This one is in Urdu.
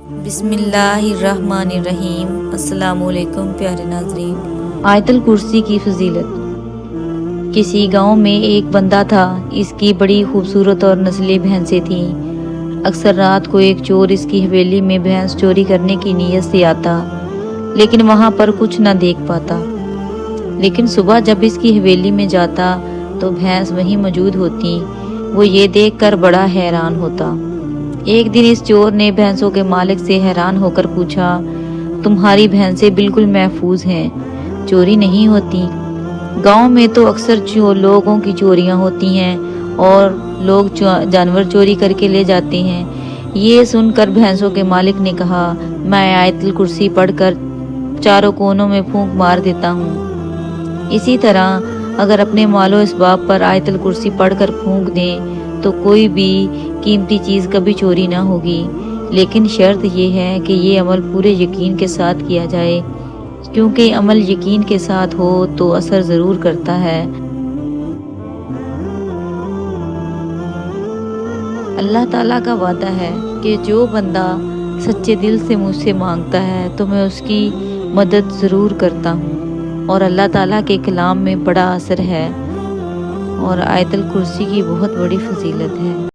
بسم اللہ الرحمن الرحیم۔ السلام علیکم پیارے ناظرین۔ آیت الکرسی کی فضیلت۔ کسی گاؤں میں ایک بندہ تھا، اس کی بڑی خوبصورت اور نسلی بھینسیں تھیں۔ اکثر رات کو ایک چور اس کی حویلی میں بھینس چوری کرنے کی نیت سے آتا، لیکن وہاں پر کچھ نہ دیکھ پاتا۔ لیکن صبح جب اس کی حویلی میں جاتا تو بھینس وہیں موجود ہوتی۔ وہ یہ دیکھ کر بڑا حیران ہوتا۔ ایک دن اس چور نے بھینسوں کے مالک سے حیران ہو کر پوچھا، تمہاری بھینسیں بالکل محفوظ ہیں، چوری نہیں ہوتی؟ گاؤں میں تو اکثر لوگوں کی چوریاں ہوتی ہیں اور لوگ جانور چوری کر کے لے جاتے ہیں۔ یہ سن کر بھینسوں کے مالک نے کہا، میں آیت الکرسی پڑھ کر چاروں کونوں میں پھونک مار دیتا ہوں۔ اسی طرح اگر اپنے مال و اسباب پر آیت الکرسی پڑھ کر پھونک دیں تو کوئی بھی قیمتی چیز کبھی چوری نہ ہوگی، لیکن شرط یہ ہے کہ یہ عمل پورے یقین کے ساتھ کیا جائے، کیونکہ عمل یقین کے ساتھ ہو تو اثر ضرور کرتا ہے۔ اللہ تعالیٰ کا وعدہ ہے کہ جو بندہ سچے دل سے مجھ سے مانگتا ہے تو میں اس کی مدد ضرور کرتا ہوں، اور اللہ تعالیٰ کے کلام میں بڑا اثر ہے اور آیت الکرسی کی بہت بڑی فضیلت ہے۔